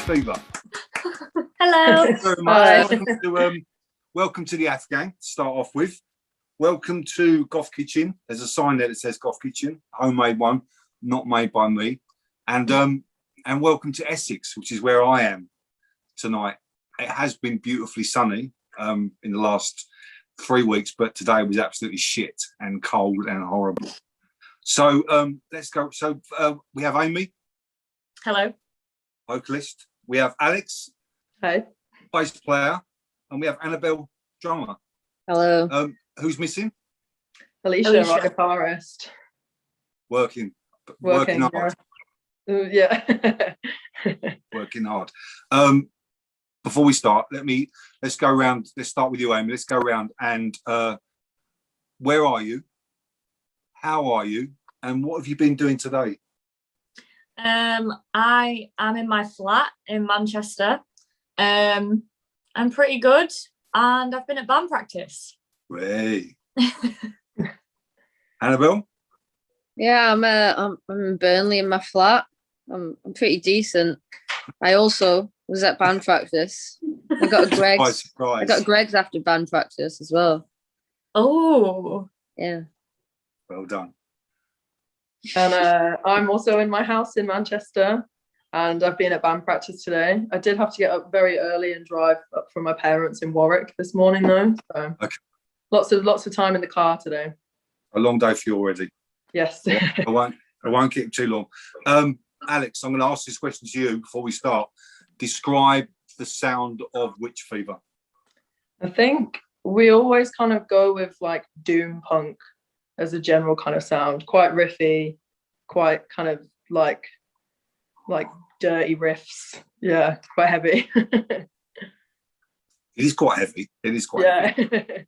Fever. Hello. Thank you very much. Welcome to the Ath Gang, to start off with. Welcome to Goth Kitchen. There's a sign there that says Goth Kitchen, homemade one, not made by me. And welcome to Essex, which is where I am tonight. It has been beautifully sunny in the last 3 weeks, but today was absolutely shit and cold and horrible. So let's go. So we have Amy. Hello. Vocalist. We have Alex. Hi. Bass player. And we have Anabelle, drummer. Hello. Who's missing? Alicia. Guitarist. Working hard. Yeah. Working hard. Before we start, let's go around. Let's start with you, Amy. Let's go around and where are you? How are you? And what have you been doing today? I am in my flat in Manchester. I'm pretty good, and I've been at band practice. Hey. Anabelle? Yeah, I'm in Burnley in my flat. I'm pretty decent. I also was at band practice. I got a Greg's. Surprise. I got Greg's after band practice as well. Oh. Yeah. Well done. And I'm also in my house in Manchester, and I've been at band practice today. I did have to get up very early and drive up from my parents in Warwick this morning, though. So okay. Lots of time in the car today. A long day for you already. Yes. I won't keep it too long. Alex, I'm going to ask this question to you before we start. Describe the sound of Witch Fever. I think we always kind of go with like doom punk as a general kind of sound, quite riffy, quite kind of like dirty riffs. Yeah, quite heavy. It is quite heavy. It is quite heavy.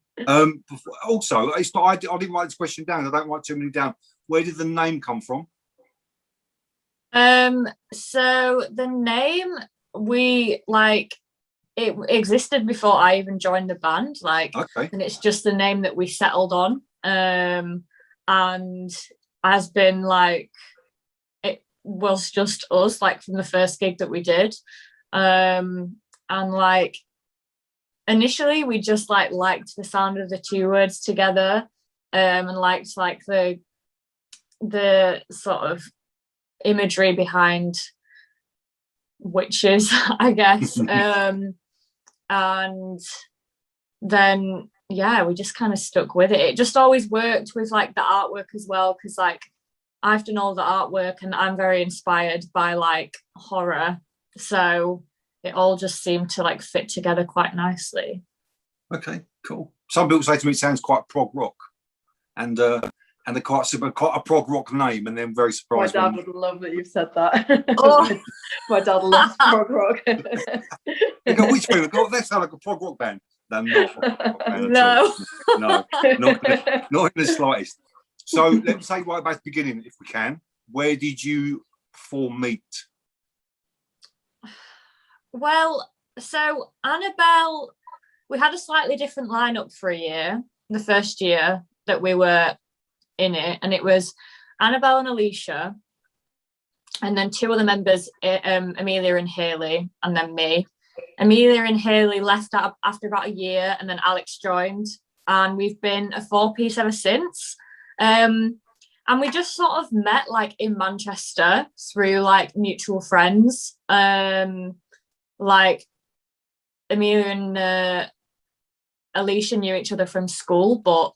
Also, it's not. I didn't write this question down. I don't write too many down. Where did the name come from? So the name, it existed before I even joined the band, okay. And it's just the name that we settled on. And has been it was just us, from the first gig that we did. And initially we just liked the sound of the two words together, and liked the sort of imagery behind witches, I guess. And then we just kind of stuck with it. It just always worked with the artwork as well, because I've done all the artwork and I'm very inspired by horror, so it all just seemed to fit together quite nicely. Okay, cool. Some people say to me it sounds quite prog rock, and they're quite a prog rock name, and then very surprised. My dad would love that you've said that. Oh. My dad loves prog rock. They go, which people? God, that sounds like a prog rock band. They're not a prog rock band. No. No, not in the slightest. So let's say right back to the beginning, if we can. Where did you four meet? Well, so Anabelle, we had a slightly different lineup for a year, the first year that we were in it, and it was Anabelle and Alicia, and then two other members, Amelia and Hayley, and then me. Amelia and Hayley left after about a year, and then Alex joined, and we've been a four-piece ever since. And we just sort of met in Manchester through mutual friends. Amelia and Alicia knew each other from school, but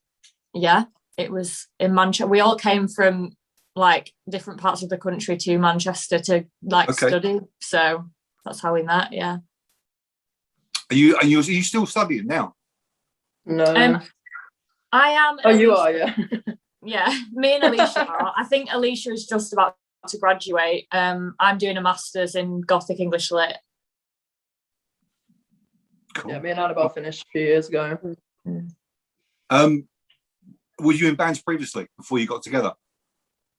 it was in Manchester. We all came from different parts of the country to Manchester to study, so that's how we met. Yeah. Are you still studying now? No. I am. Oh, you are, yeah. Yeah, me and Alicia are. I think Alicia is just about to graduate. I'm doing a master's in Gothic English Lit. Cool. Yeah, me and Anabelle finished a few years ago. Were you in bands previously before you got together?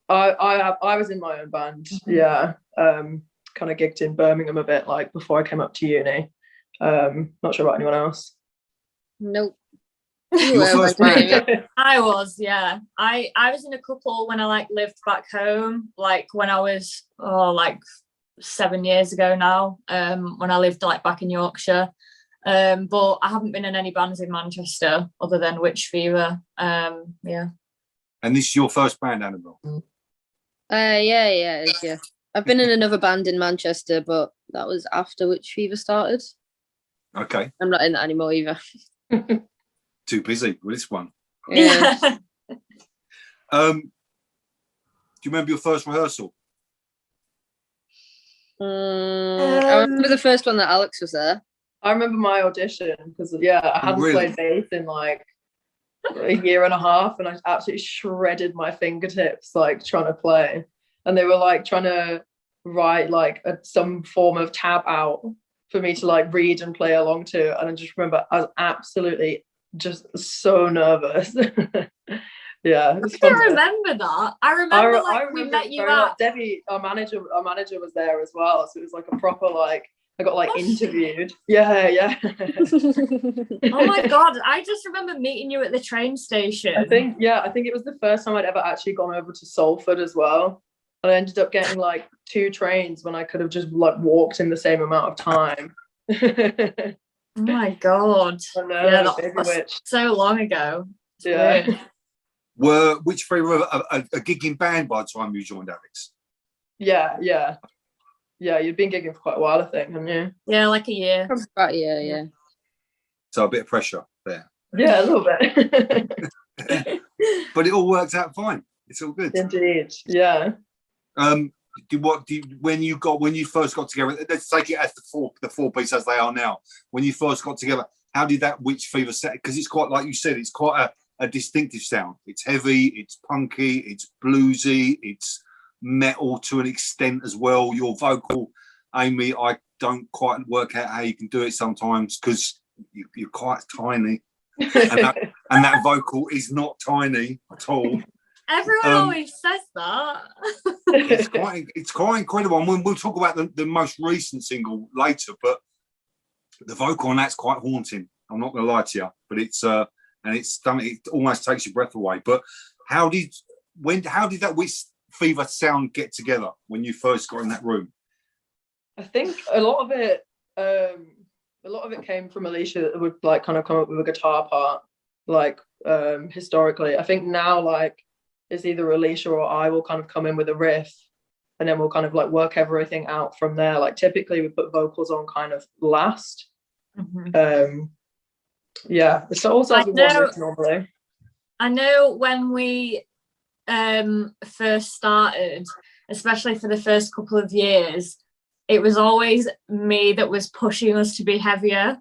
I was in my own band. Yeah. Kind of gigged in Birmingham a bit before I came up to uni. Not sure about anyone else. Nope. Your first band? I was, yeah. I was in a couple when I lived back home, when I was 7 years ago now, when I lived like back in Yorkshire. But I haven't been in any bands in Manchester other than Witch Fever. Yeah. And this is your first band, Anabelle? Yeah, it is, yeah. I've been in another band in Manchester, but that was after Witch Fever started. Okay. I'm not in that anymore either. Too busy with this one. Yeah. Do you remember your first rehearsal? I remember the first one that Alex was there. I remember my audition because I hadn't played bass in like a year and a half, and I absolutely shredded my fingertips like trying to play, and they were like trying to write like some form of tab out for me to like read and play along to, and I just remember I was absolutely just so nervous. Yeah, I don't remember that. I remember we met you at Debbie, our manager was there as well, so it was like a proper like I got like interviewed. Yeah. Oh my god, I just remember meeting you at the train station. I think it was the first time I'd ever actually gone over to Salford as well. And I ended up getting like 2 trains when I could have just like walked in the same amount of time. Oh my god. I know, yeah, that was so long ago. Yeah. Were Witch Fever a gigging band by the time you joined Alex? Yeah, you'd been gigging for quite a while, I think, haven't you? Yeah, like a year. About a year, yeah. So a bit of pressure there. Yeah, a little bit. But it all worked out fine. It's all good. Indeed, yeah. When you first got together, let's take it as the four piece as they are now. When you first got together, how did that Witch Fever set? Because it's quite, like you said, it's quite a distinctive sound. It's heavy, it's punky, it's bluesy, it's metal to an extent as well. Your vocal, Amy, I don't quite work out how you can do it sometimes because you're quite tiny, and that vocal is not tiny at all. Everyone always says that. It's quite incredible. And we'll talk about the most recent single later, but the vocal on that's quite haunting. I'm not going to lie to you, but it's it almost takes your breath away. But how did that Witch Fever sound get together when you first got in that room? I think a lot of it came from Alicia that would like kind of come up with a guitar part, like historically. I think now like it's either Alicia or I will kind of come in with a riff, and then we'll kind of like work everything out from there. Like typically we put vocals on kind of last. Mm-hmm. Yeah, it's also one riff normally. I know when we first started, especially for the first couple of years, it was always me that was pushing us to be heavier.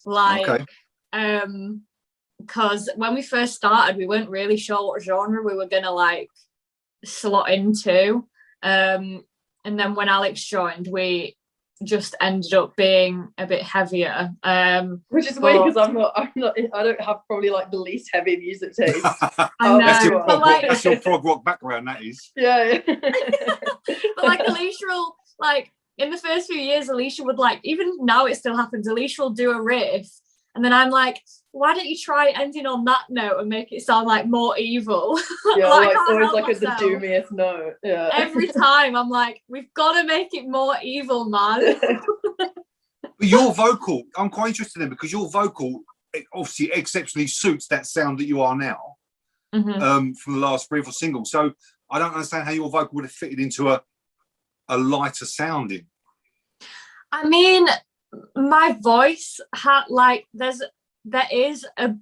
Like, because when we first started, we weren't really sure what genre we were gonna like slot into. And then when Alex joined, we just ended up being a bit heavier. Which is weird because I don't have probably like the least heavy music taste. I know. That's your prog rock background, that is. Yeah. But like Alicia will like in the first few years, Alicia would like, even now it still happens, Alicia will do a riff and then I'm like, why don't you try ending on that note and make it sound like more evil? Yeah, like always like at the doomiest note. Yeah. Every time I'm like, we've got to make it more evil, man. Your vocal, I'm quite interested in because your vocal obviously exceptionally suits that sound that you are now, from the last 3 or 4 singles. So I don't understand how your vocal would have fitted into a lighter sounding. I mean, my voice had like there is a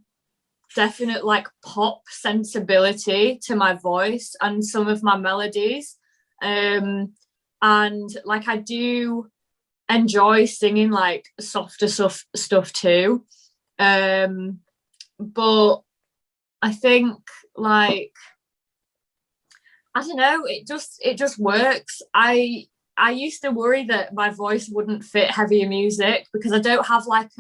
definite like pop sensibility to my voice and some of my melodies, and like I do enjoy singing like softer stuff too, but I think like I don't know, it just works. I used to worry that my voice wouldn't fit heavier music because I don't have like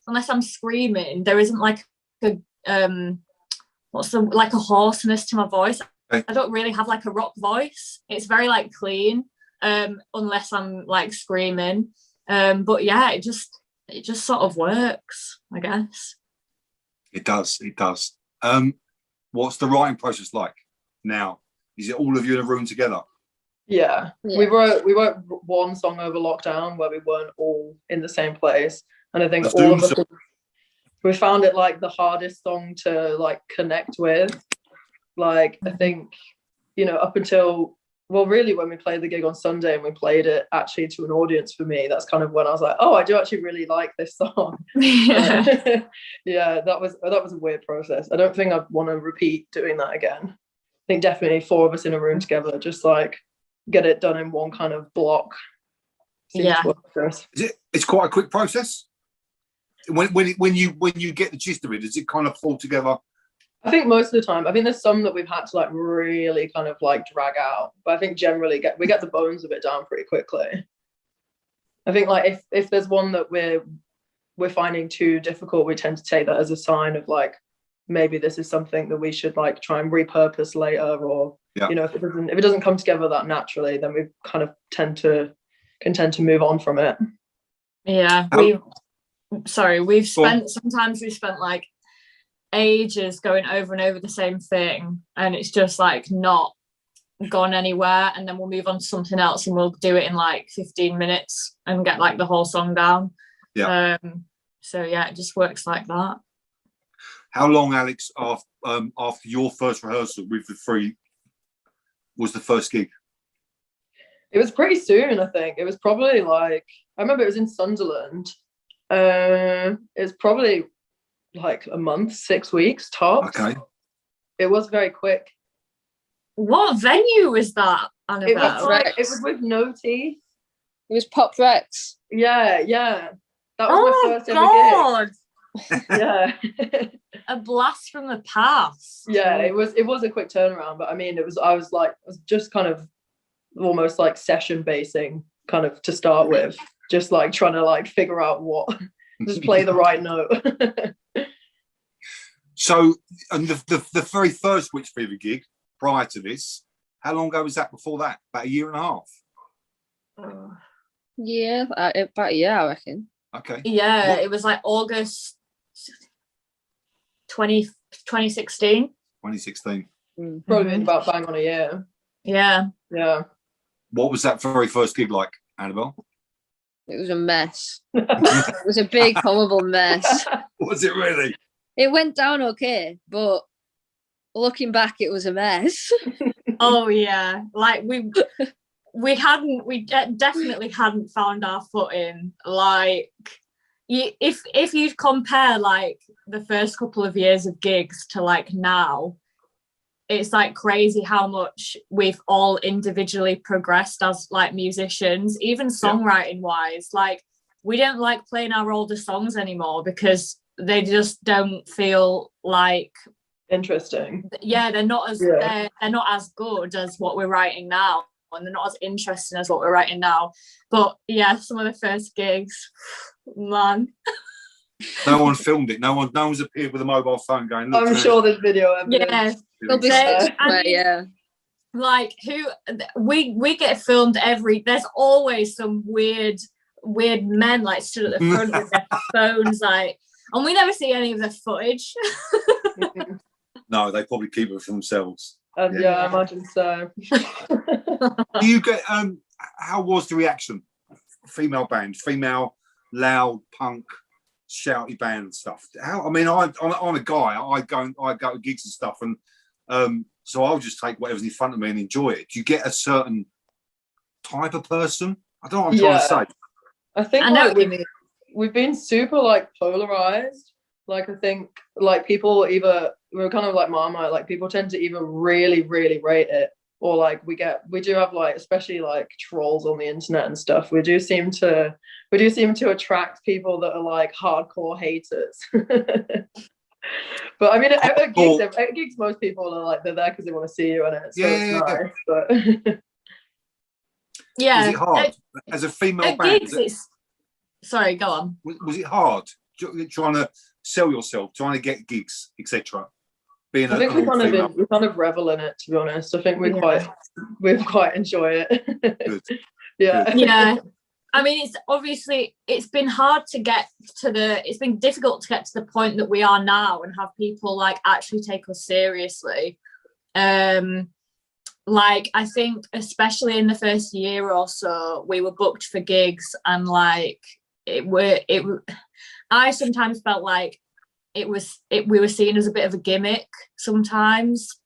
unless I'm screaming, there isn't like a like a hoarseness to my voice. I don't really have like a rock voice. It's very like clean, unless I'm like screaming. But yeah, it just sort of works, I guess. It does. What's the writing process like now? Is it all of you in a room together? Yeah. Yeah. We wrote one song over lockdown where we weren't all in the same place, and I think The all of Zoom us, we found it like the hardest song to like connect with. Like I think, you know, up until, well, really when we played the gig on Sunday and we played it actually to an audience, for me, that's kind of when I was like, oh, I do actually really like this song. Yeah. Yeah, that was a weird process. I don't think I'd want to repeat doing that again. I think definitely 4 of us in a room together, just like get it done in one kind of block. Seems Yeah. to work for us. It's quite a quick process. When you get the gist of it, does it kind of fall together? I think most of the time, I think there's some that we've had to like really kind of like drag out, but I think generally we get the bones of it down pretty quickly. I think like if there's one that we're finding too difficult, we tend to take that as a sign of like, maybe this is something that we should like try and repurpose later, or you know, if it doesn't come together that naturally, then we kind of tend to move on from it. Yeah, we've spent like ages going over and over the same thing, and it's just like not gone anywhere, and then we'll move on to something else and we'll do it in like 15 minutes and get like the whole song down. So yeah, it just works like that. How long, Alex, after your first rehearsal with the 3 was the first gig? It was pretty soon, I think. It was probably like, I remember it was in Sunderland. It was probably like a month, 6 weeks tops. Okay. It was very quick. What venue was that, Anabelle? It was with No Teeth. It was Pop Rex. Yeah. That was my first ever gig. Yeah. A blast from the past. Yeah, it was a quick turnaround, but I mean, I was just kind of almost like session basing kind of to start with, just like trying to like figure out what, just play the right note. So, and the very first Witch Fever gig prior to this, how long ago was that before that? About a year and a half? Yeah, about a year, I reckon. Okay. Yeah, it was like August 2016. 2016. Probably been about bang on a year. Yeah. What was that very first gig like, Anabelle? It was a mess. It was a big, horrible mess. Was it really? It went down okay, but looking back, it was a mess. Oh yeah, like we definitely hadn't found our footing. Like, if you compare like the first couple of years of gigs to like now, it's like crazy how much we've all individually progressed as like musicians, even songwriting wise. Like, we don't like playing our older songs anymore because they just don't feel like interesting. Yeah, they're not as good as what we're writing now, and they're not as interesting as what we're writing now. But yeah, some of the first gigs, man. No one filmed it. No one's appeared with a mobile phone going, look, I'm sure there's video evidence. Yeah, there'll be somewhere, yeah. Like, we get filmed there's always some weird men like stood at the front with their phones, like, and we never see any of the footage. No, they probably keep it for themselves. Yeah, I imagine so. Do you get how was the reaction? Female band, female loud punk shouty band and stuff. How? I mean, I'm a guy. I go to gigs and stuff, and so I'll just take whatever's in front of me and enjoy it. Do you get a certain type of person? I don't know what I'm trying to say. I think I know like, what you mean. We've been super like polarized. Like, I think like people either, we're kind of like Marmite, like people tend to either really, really rate it, or like we do have like, especially like trolls on the internet and stuff. We do seem to attract people that are like hardcore haters. But I mean, at gigs, most people are like, they're there because they want to see you, and it's nice. But yeah, was it hard as a female band? Gigs, sorry, go on. Was it hard trying to sell yourself, trying to get gigs, etc.? I think we kind of revel in it, to be honest. I think we quite enjoy it. Good. Yeah. Good. Yeah. I mean, it's been hard to get it's been difficult to get to the point that we are now and have people like actually take us seriously. like, I think especially in the first year or so, we were booked for gigs, and like I sometimes felt like we were seen as a bit of a gimmick sometimes,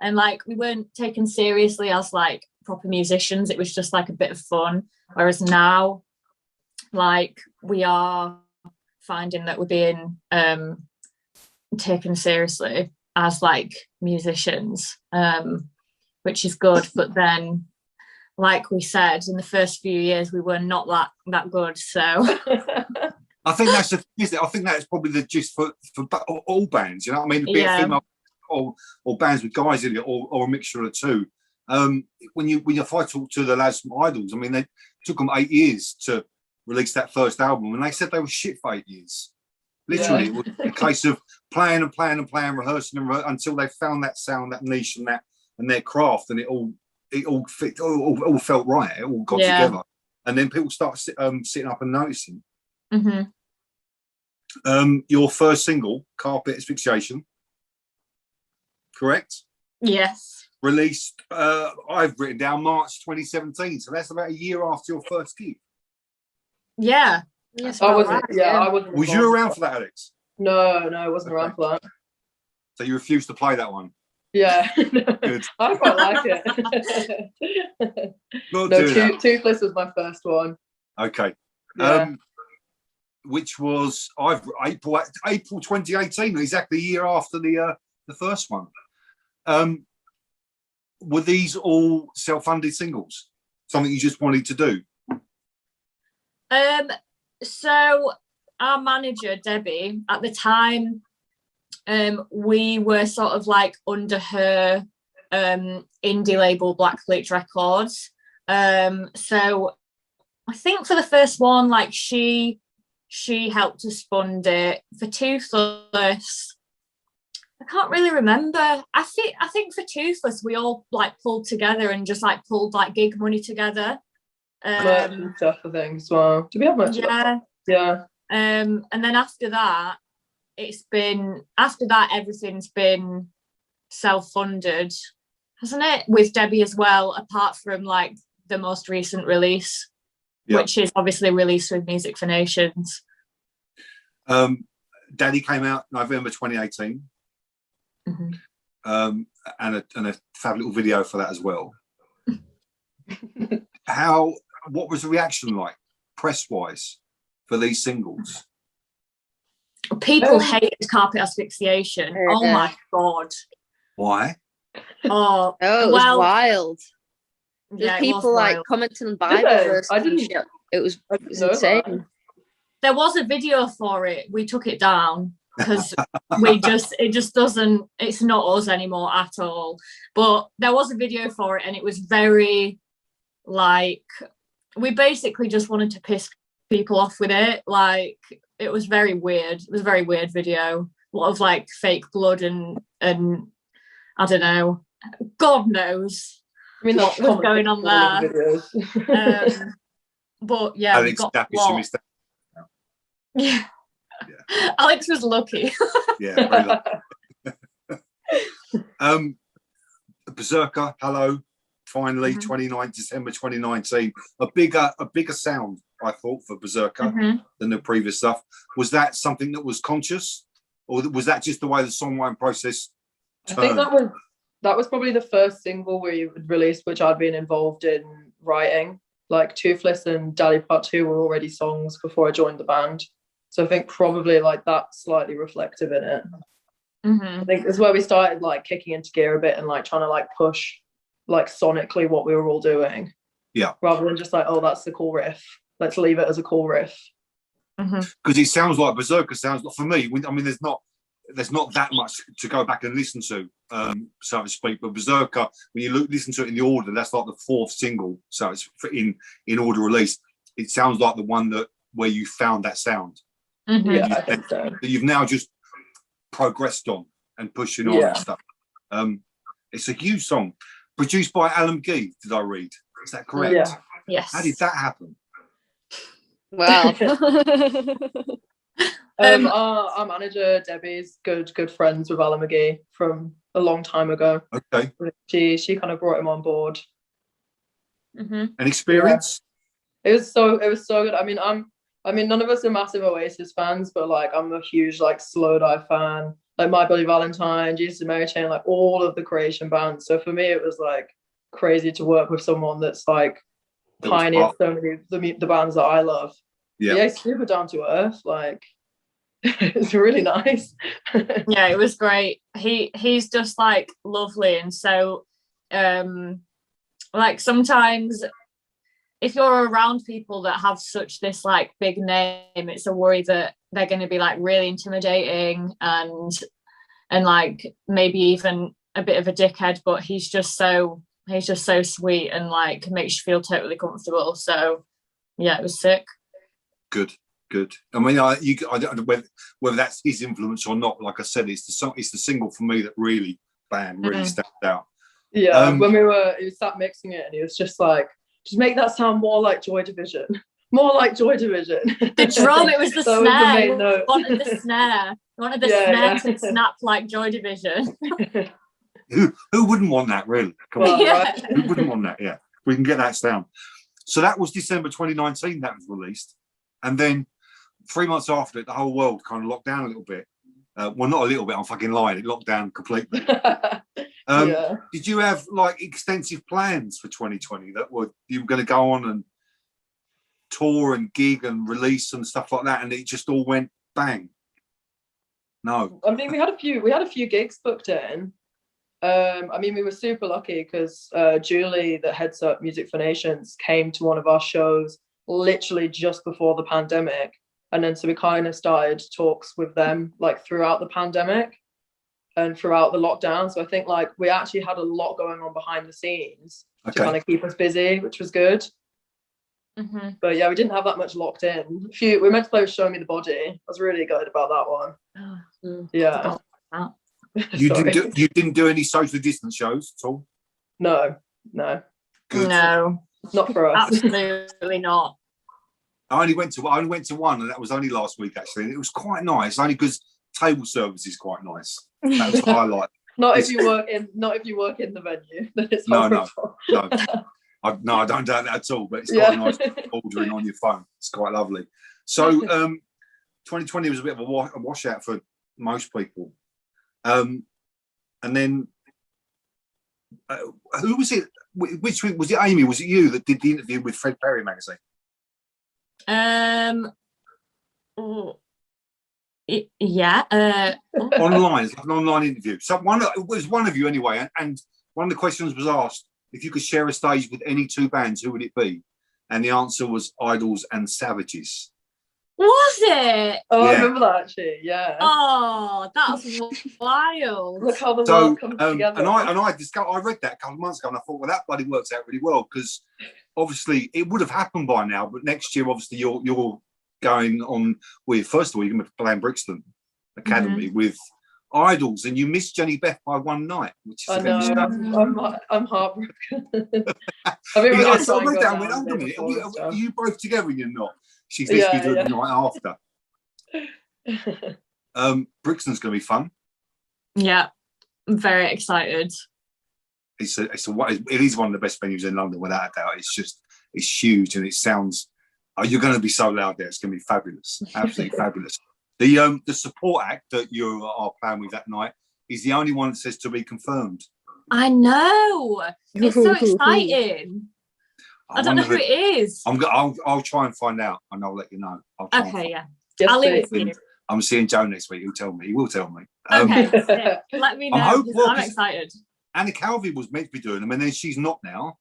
and like we weren't taken seriously as like proper musicians. It was just like a bit of fun. Whereas now, like, we are finding that we're being taken seriously as like musicians, which is good. But then, like we said, in the first few years we were not that good. So I think that's I think that's probably the gist for all bands. You know what I mean? Be it female or bands with guys in it, or a mixture of the two. If I talk to the lads from Idols, I mean, they took them 8 years to release that first album, and they said they were shit for 8 years. Literally, it was a case of playing, rehearsing until they found that sound, that niche, and their craft, and it all fit, all felt right. It all got together, and then people start sitting up and noticing. Your first single, Carpet Asphyxiation, correct? Yes. Released, I've written down March 2017, so that's about a year after your first gig. Yeah. Yes, I wasn't. I wasn't. Was you around for that, Alex? No, I wasn't around for that. So you refused to play that one? Yeah. Good. I quite like it. Toothless was my first one. Okay. Yeah. Which was April 2018, exactly a year after the first one. Were these all self-funded singles? Something you just wanted to do? So our manager, Debbie, at the time, we were sort of like under her indie label, Black Bleach Records. So I think for the first one, like she helped us fund it. For Toothless, I can't really remember. I think for Toothless, we all like pulled together and just like pulled like gig money together. Merch and stuff, I think, as well. Do we have much? Yeah. And then after that, everything's been self-funded, hasn't it? With Debbie as well, apart from like the most recent release, which is obviously released with Music for Nations. Daddy came out November 2018. And a fab little video for that as well. What was the reaction like, press-wise, for these singles? People hated Carpet Asphyxiation. Oh my God. Why? It was wild. Yeah, people like commenting on Bible. I didn't. It was insane. There was a video for it. We took it down because it just doesn't. It's not us anymore at all. But there was a video for it, and it was very like, we basically just wanted to piss people off with it. Like, it was very weird. It was a very weird video. A lot of like fake blood and I don't know. God knows. I mean, what was going on there. But yeah, Alex, we got yeah. Alex was lucky. Yeah, very lucky. Berserker, hello. Finally, December 2019. A bigger sound, I thought, for Berserker than the previous stuff. Was that something that was conscious, or was that just the way the songwriting process turned? I think that was probably the first single we released, which I'd been involved in writing. Like Toothless and Daddy Part 2 were already songs before I joined the band. So I think probably like that's slightly reflective in it. I think it's where we started like kicking into gear a bit and like trying to like push like sonically what we were all doing. Yeah. Rather than just like, oh, that's the cool riff. Let's leave it as a cool riff. Because it sounds like Berserker sounds like, for me, I mean, there's not that much to go back and listen to, so to speak. But Berserker, when you listen to it in the order, that's like the fourth single. So it's in order release. It sounds like the one where you found that sound. Yeah, I think so. That you've now just progressed on and pushing on and stuff. It's a huge song, produced by Alan McGee. Did I read? Is that correct? Yeah. Yes. How did that happen? Well, our manager Debbie's good friends with Alan McGee from a long time ago. Okay. She kind of brought him on board. An experience? Yeah. It was so good. I mean, none of us are massive Oasis fans, but like I'm a huge like Slow Dive fan. Like My Bloody Valentine, Jesus and Mary Chain, like all of the Creation bands. So for me, it was like crazy to work with someone that's like pioneered so many of the bands that I love. Yeah, super down to earth. Like it's really nice. Yeah, it was great. He's just like lovely, and so like sometimes if you're around people that have such this like big name, it's a worry that they're going to be like really intimidating and like maybe even a bit of a dickhead, but he's just so sweet and like makes you feel totally comfortable. So yeah, it was sick. Good. I mean, I don't know whether that's his influence or not. Like I said, it's the single for me that really stands out. Yeah, when he was sat mixing it, and he was just like, just make that sound more like Joy Division. More like Joy Division. The drum, it was the snare. He wanted the snare. He wanted the snare to snap like Joy Division. Who wouldn't want that, really? Come on. Yeah. Who wouldn't want that? Yeah, we can get that down. So that was December 2019 that was released. And then 3 months after it, the whole world kind of locked down a little bit. Well, not a little bit, I'm fucking lying. It locked down completely. Did you have like extensive plans for 2020 that you were going to go on and tour and gig and release and stuff like that, and it just all went bang? No. I mean, we had a few gigs booked in. I mean, we were super lucky because Julie, that heads up Music for Nations, came to one of our shows literally just before the pandemic, and then so we kind of started talks with them like throughout the pandemic and throughout the lockdown. So I think like we actually had a lot going on behind the scenes to kind of keep us busy, which was good. But yeah, we didn't have that much locked in. We were meant to play with Show Me the Body. I was really good about that one. Yeah. You didn't do any social distance shows at all? No. Good. No, not for us. Absolutely not. I only went to one, and that was only last week actually, and it was quite nice. Only because table service is quite nice. That was the highlight. Not if you work in the venue. Then it's no. I don't do that at all. But it's quite nice ordering on your phone. It's quite lovely. So 2020 was a bit of a washout for most people. And then who was it? Which was it? Amy? Was it you that did the interview with Fred Perry magazine? Yeah. Online, it's like an online interview. So it was one of you anyway, and one of the questions was asked, if you could share a stage with any two bands, who would it be? And the answer was Idols and Savages. Was it? Oh, yeah. I remember that actually. Yeah. Oh, that's wild. Look how the world comes together. And I read that a couple of months ago, and I thought, well, that bloody works out really well, because obviously it would have happened by now, but next year, obviously, you're going on with, first of all, you're going to play in Brixton Academy with Idols, and you missed Jenny Beth by one night, which is I'm heartbroken. I read that and went, hold a minute, are you both together and you're not? She's literally doing the night after. Brixton's going to be fun. Yeah, I'm very excited. It is one of the best venues in London, without a doubt. It's huge, and it sounds. You're going to be so loud there. It's going to be fabulous, absolutely fabulous. The support act that you are playing with that night is the only one that says to be confirmed. I know. It's so exciting. I don't know who it is. I'll try and find out, and I'll let you know. Okay, yeah. I'll leave it to you. I'm seeing Joe next week. He will tell me. Okay, let me know. I'm excited. Anna Calvi was meant to be doing them, and then she's not now.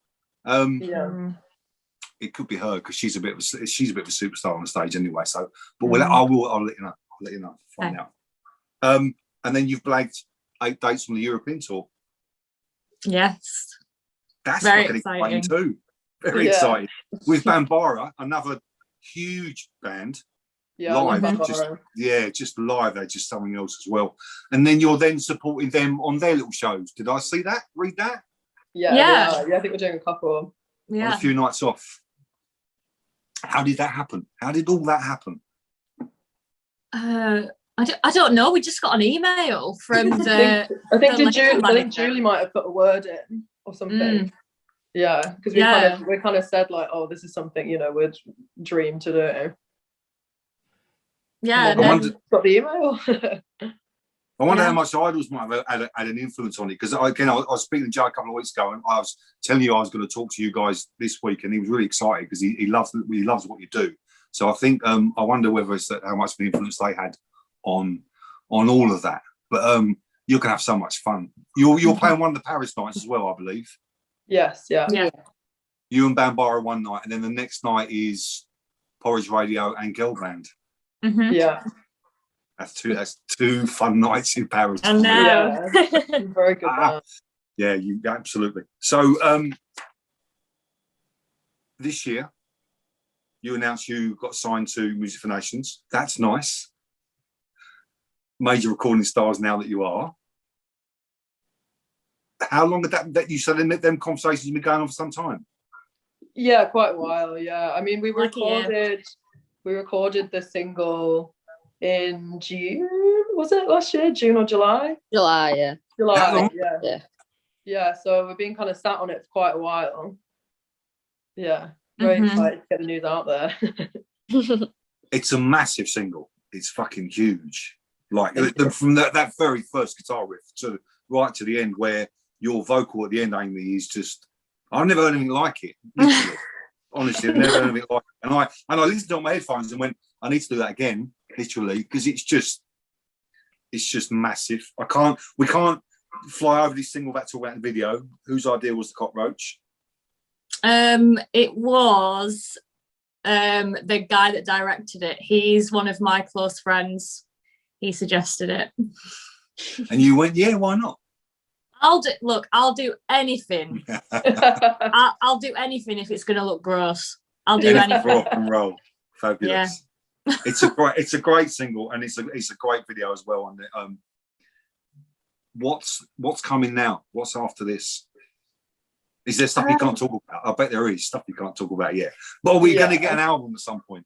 It could be her, because she's a bit of a superstar on the stage anyway. So, but I'll let you know. I'll let you know. Find out. And then you've blagged 8 dates on the European tour. Yes. That's very exciting too. Very exciting. With Bambara, another huge band. Yeah, live. Just live. They're just something else as well. And then you're then supporting them on their little shows. Did I see that? Read that? Yeah. I think we're doing a couple. Yeah. On a few nights off. How did that happen? How did all that happen? I I don't know. We just got an email from the. I think the Julie might have put a word in or something. Yeah, because we kind of said like, oh, this is something, you know, we'd dream to do. Yeah, got the email. I wonder how much Idols might have had an influence on it, because again, I was speaking to Joe a couple of weeks ago, and I was telling you I was going to talk to you guys this week, and he was really excited because he loves what you do. So I think I wonder whether it's how much of an influence they had on all of that. But you're gonna have so much fun. You're playing one of the Paris nights as well, I believe. Yes, yeah. You and Bambara one night, and then the next night is Porridge Radio and Gelband. Yeah. That's two fun nights in Paris. I know. Yeah. Very good. Yeah, you absolutely. So this year you announced you got signed to Music for Nations. That's nice. Major recording stars now that you are. How long did that you said them conversations have been going on for some time? Yeah, quite a while. Yeah, I mean, we recorded the single in June. Was it last year? June or July? July, yeah. July, yeah. So we've been kind of sat on it for quite a while. Yeah, very excited to get the news out there. It's a massive single. It's fucking huge. Like from that very first guitar riff to right to the end, where your vocal at the end, Amy, is just, I've never heard anything like it. Literally. Honestly, I've never heard anything like it. And I listened to it on my headphones and went, I need to do that again, literally, because it's just massive. We can't fly over this single without talking about the video. Whose idea was the cockroach? It was the guy that directed it. He's one of my close friends. He suggested it. And you went, yeah, why not? I'll do anything. I'll do anything if it's going to look gross. I'll do anything. Rock and roll. Fabulous. Yeah. It's a great single, and it's a great video as well. And what's coming now? What's after this? Is there stuff you can't talk about? I bet there is stuff you can't talk about yet. But are we going to get an album at some point?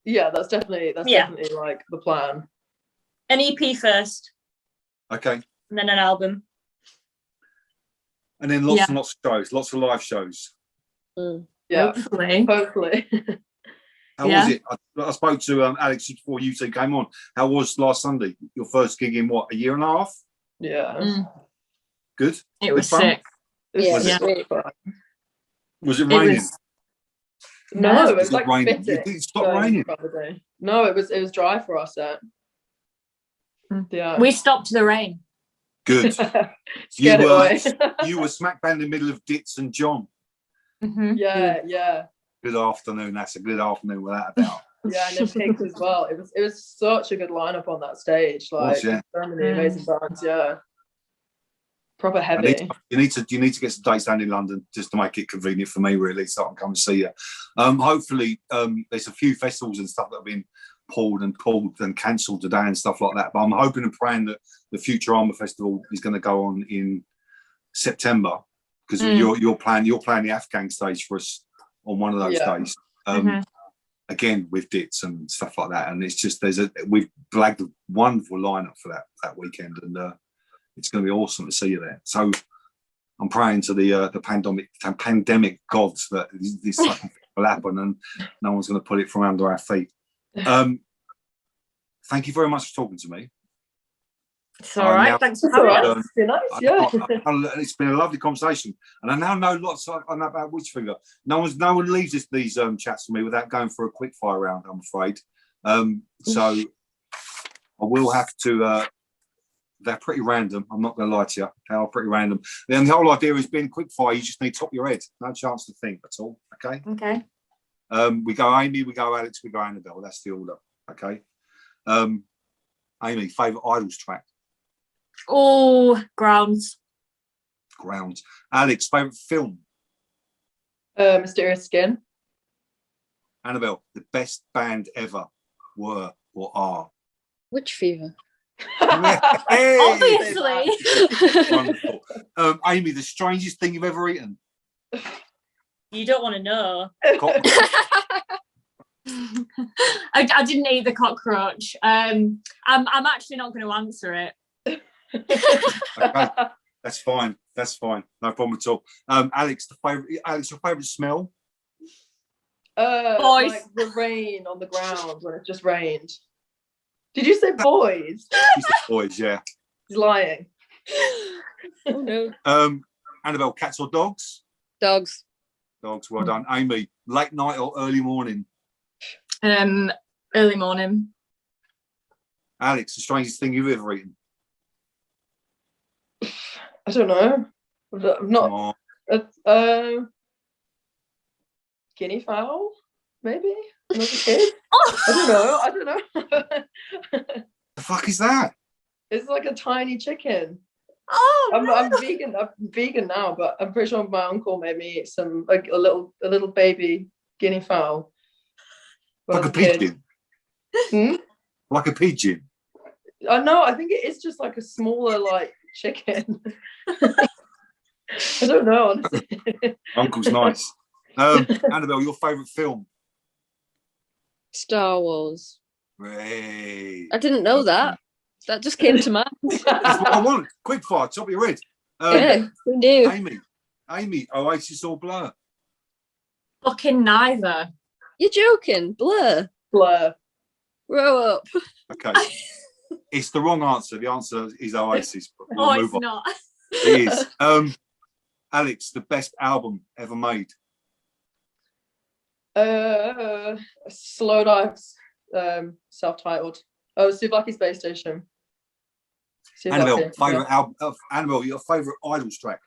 Yeah, that's definitely like the plan. An EP first. Okay. And then an album. And then lots and lots of shows, lots of live shows. Yeah, hopefully. How was it? I spoke to Alex before you two came on. How was last Sunday? Your first gig in what, a year and a half? Yeah. Good. It was sick. Was it raining? No, it was like raining. It stopped raining. No, it was dry for our set. Yeah. We stopped the rain. Good. You were smack bang in the middle of Ditz and John. Yeah. Good afternoon. That's a good afternoon without a doubt. Yeah, and then Pigs as well. It was such a good lineup on that stage. Like so many amazing bands. Yeah. Proper heavy. You need to get some dates down in London just to make it convenient for me, really, so I can come and see you. Hopefully, there's a few festivals and stuff that have been pulled and cancelled today and stuff like that. But I'm hoping and praying that the Future Armour Festival is going to go on in September, because you're playing the Afghan stage for us on one of those days. Again with Ditz and stuff like that, and it's just we've blagged a wonderful lineup for that weekend, and it's going to be awesome to see you there. So I'm praying to the pandemic gods that this fucking thing will happen and no one's going to put it from under our feet. Thank you very much for talking to me. It's all right. Thanks for having us. It's been nice. It's been a lovely conversation, and I now know lots about Witchfinger. No one leaves these chats with me without going for a quick fire round, I'm afraid. So I will have to. They're pretty random. I'm not going to lie to you. They are pretty random. Then the whole idea is being quick fire. You just need top of your head. No chance to think at all. Okay. Okay. We go Amy, we go Alex, we go Anabelle. That's the order. Okay. Amy, favourite Idols track? Oh, Grounds. Alex, favourite film? Mysterious Skin. Anabelle, the best band ever were or are? Witch Fever. Hey! Obviously. Wonderful. Amy, the strangest thing you've ever eaten? You don't want to know. I didn't eat the cockroach. I'm actually not going to answer it. Okay, that's fine. That's fine. No problem at all. Alex, your favourite smell? Boys. Like the rain on the ground when it just rained. Did you say boys? She said boys, yeah. He's lying. Oh no. Anabelle, cats or dogs? Dogs. Dogs, well done. Amy, late night or early morning? Early morning. Alex, the strangest thing you've ever eaten? I don't know. I'm not. Guinea fowl, maybe. When I was a kid. I don't know. The fuck is that? It's like a tiny chicken. Oh, I'm vegan. I'm vegan now, but I'm pretty sure my uncle made me eat some like a little baby guinea fowl. Like a pigeon. Like a pigeon. I know. I think it is just like a smaller like chicken. I don't know, honestly. Uncle's nice. Anabelle, your favourite film? Star Wars. Hey. I didn't know that. That just came to mind. That's what I want. Quickfire, top of your head. Yeah, we do. Amy, Oasis or Blur? fucking neither. You're joking. Blur. Blur. Grow up. Okay. It's the wrong answer. The answer is Oasis. But we'll Oh, move it's on. not. It is. Alex, the best album ever made? Slow Dives, self-titled. Oh, Souvlaki Space Station. Anabelle, Souvlaki, favourite album? Anabelle, your favourite Idols track?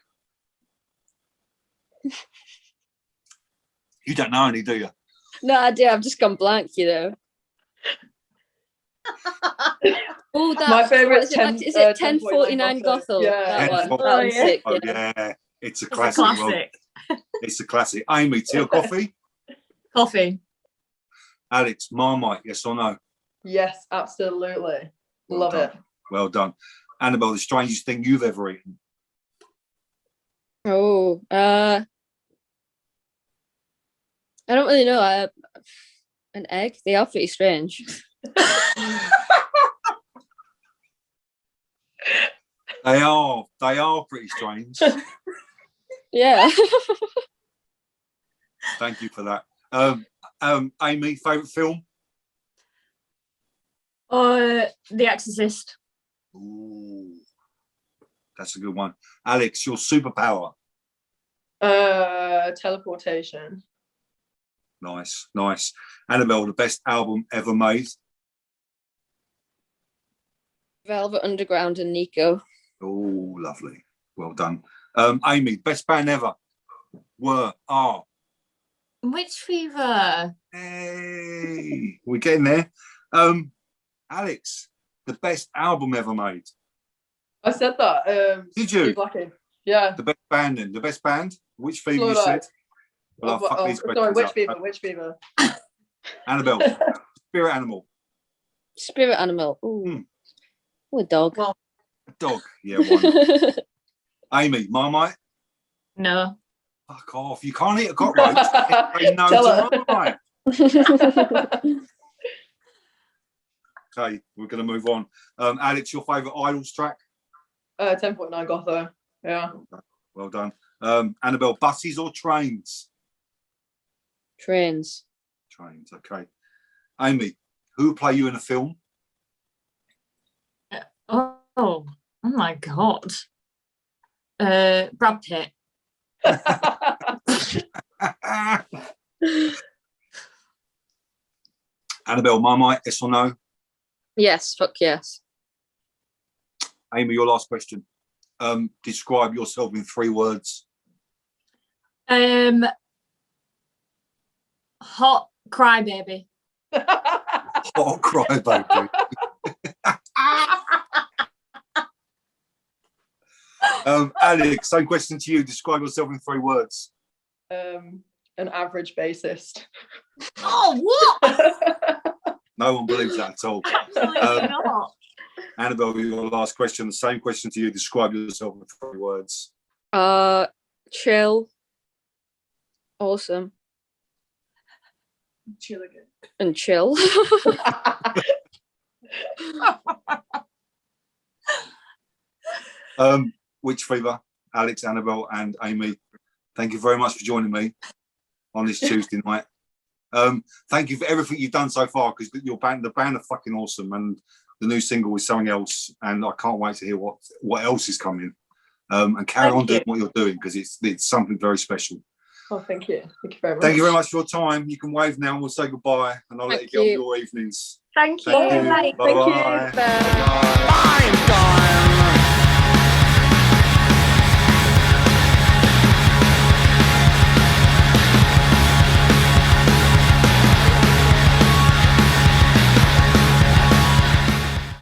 You don't know any, do you? No idea. I've just gone blank, you know. Oh, that. My favourite Is it 1049 Gothel? Yeah. That one. 1049. That one's sick, Oh, yeah. yeah. It's a It's a classic. Well, classic. it's a classic. Amy, tea or coffee? Coffee. Alex, Marmite, yes or no? Yes, absolutely. Well Love done. it. Well done. Anabelle, the strangest thing you've ever eaten? Oh, I don't really know. An egg? They are pretty strange. They are pretty strange. Yeah. Thank you for that. Amy, favourite film? The Exorcist. Ooh, that's a good one. Alex, your superpower? Teleportation. Nice, nice. Anabelle, the best album ever made? Velvet Underground and Nico. Oh, lovely. Well done. Amy, best band ever? Are. Witch Fever. Hey, we're getting there. Alex, the best album ever made? I said that. Did you? Souvlaki. Yeah. The best band then? The best band? Which Fever Slow you said? Dive. Well, I'll fuck these Sorry, questions up. Witch Fever. Anabelle, spirit animal? Spirit animal. Ooh. Oh, a dog. Well, A dog. Yeah, one. Amy, Marmite? no. Fuck off. You can't eat a cockroach. Say no Tell to her. Marmite. Okay, we're going to move on. Alex, your favourite Idols track? 10.9 Gotho. Yeah. Well done. Anabelle, buses or trains? Trains. Trains, okay. Amy, who will play you in a film? Oh my God. Brad Pitt. Anabelle, Marmite, yes or no? Yes, fuck yes. Amy, your last question. Describe yourself in 3 words. Hot crybaby. Hot crybaby. Alex, same question to you. Describe yourself in 3 words. An average bassist. Oh, what? No one believes that at all. Absolutely not. Anabelle, your last question. The same question to you. Describe yourself in 3 words. Chill. Awesome. Chill again. And chill. Witch Fever, Alex, Anabelle, and Amy, thank you very much for joining me on this Tuesday night. Thank you for everything you've done so far, because the band are fucking awesome, and the new single is something else, and I can't wait to hear what else is coming. And carry on doing what you're doing, because it's something very special. Oh, thank you. Thank you very much. Thank you very much for your time. You can wave now and we'll say goodbye, and I'll let you get on your evenings. Thank you. Thank you. Thank you. Bye-bye. Bye. Bye.